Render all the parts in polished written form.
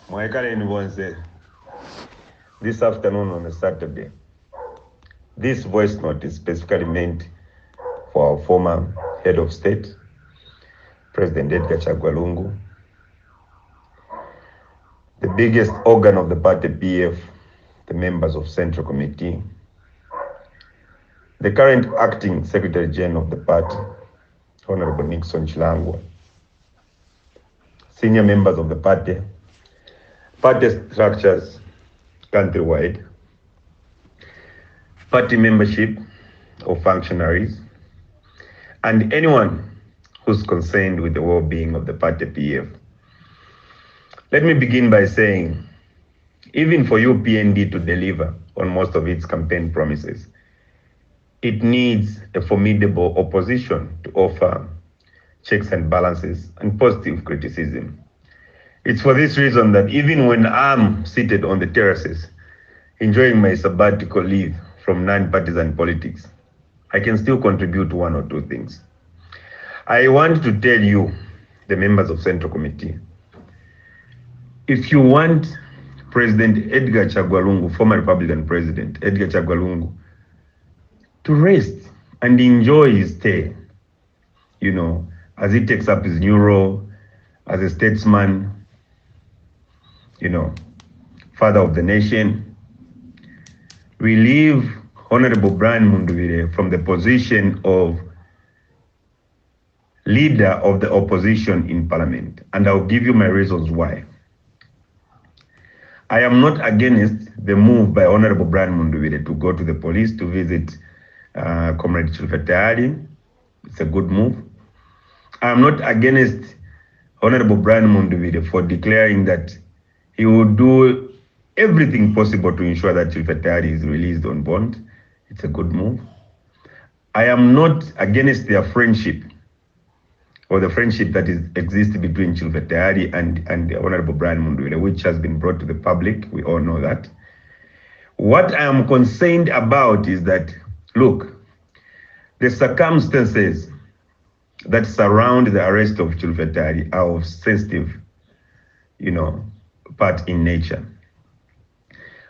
Mwekale Nibonse, this afternoon on a Saturday. This voice note is specifically meant for our former head of state, President Edgar Chagwa, the biggest organ of the party, PF, the members of Central Committee, the current acting Secretary General of the party, Honorable Nixon Chilangwa, senior members of the party structures countrywide, party membership or functionaries, and anyone who's concerned with the well-being of the party PF. Let me begin by saying, even for you PND to deliver on most of its campaign promises, it needs a formidable opposition to offer checks and balances and positive criticism. It's for this reason that even when I'm seated on the terraces, enjoying my sabbatical leave from non-partisan politics, I can still contribute one or two things. I want to tell you, the members of Central Committee, if you want President Edgar Chagwa, former Republican President Edgar Chagwa, to rest and enjoy his stay, as he takes up his new role as a statesman, father of the nation, relieve Honorable Brian Mundubile from the position of leader of the opposition in Parliament. And I'll give you my reasons why. I am not against the move by Honorable Brian Mundubile to go to the police to visit Comrade Chilfetari. It's a good move. I am not against Honorable Brian Mundubile for declaring that he will do everything possible to ensure that Chilfetari is released on bond. It's a good move. I am not against their friendship or the friendship that exists between Chilfetari and the Honorable Brian Mundubile, which has been brought to the public. We all know that. What I am concerned about is that, look, the circumstances that surround the arrest of Chilfetari are of sensitive, part in nature.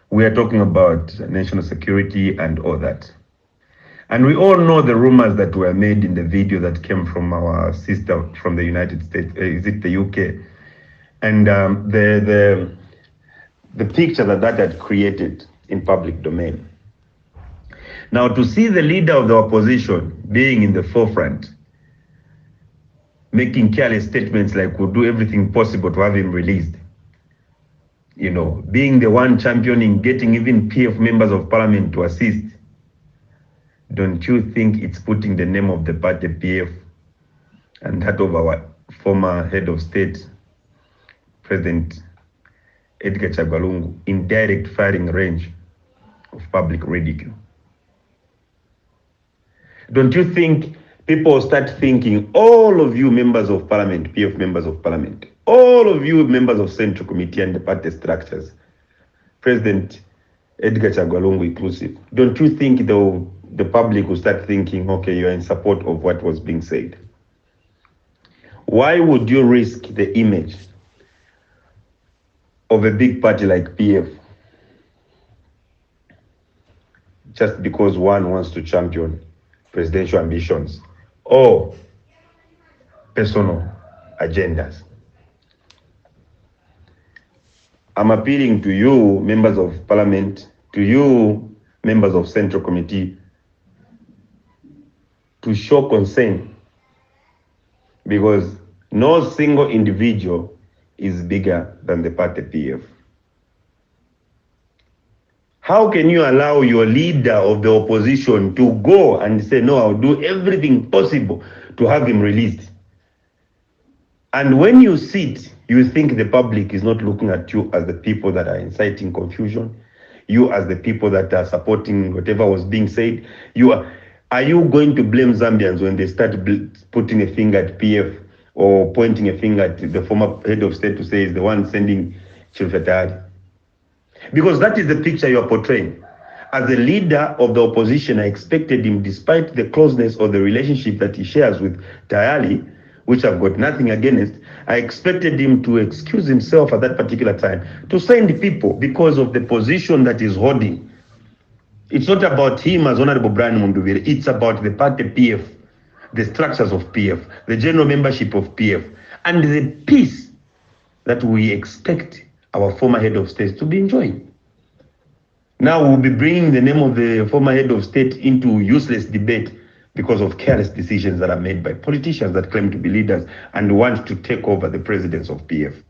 We are talking about national security and all that. And we all know the rumors that were made in the video that came from our sister from the United States, is it the UK? And the picture that had created in public domain. Now, to see the leader of the opposition being in the forefront, making careless statements like we'll do everything possible to have him released, being the one championing, getting even PF members of parliament to assist, don't you think it's putting the name of the party PF and that of our former head of state, President Edgar Chagwa, in direct firing range of public ridicule? Don't you think people start thinking, all of you members of parliament, PF members of parliament, all of you members of Central Committee and the party structures, President Edgar Chagwa inclusive, don't you think the public will start thinking, okay, you're in support of what was being said? Why would you risk the image of a big party like PF just because one wants to champion presidential ambitions or personal agendas? I'm appealing to you, members of parliament, to you, members of Central Committee, to show concern, because no single individual is bigger than the party PF. How can you allow your leader of the opposition to go and say, no, I'll do everything possible to have him released? And when you sit, you think the public is not looking at you as the people that are inciting confusion, you as the people that are supporting whatever was being said. Are you going to blame Zambians when they start putting a finger at PF or pointing a finger at the former head of state to say is the one sending Chilfetari? Because that is the picture you are portraying. As a leader of the opposition, I expected him, despite the closeness of the relationship that he shares with Tayali, which I've got nothing against, I expected him to excuse himself at that particular time to send people because of the position that he's holding. It's not about him as Honorable Brian Mundubile, it's about the party PF, the structures of PF, the general membership of PF, and the peace that we expect our former head of state to be enjoying. Now we'll be bringing the name of the former head of state into useless debate because of careless decisions that are made by politicians that claim to be leaders and want to take over the presidents of PF.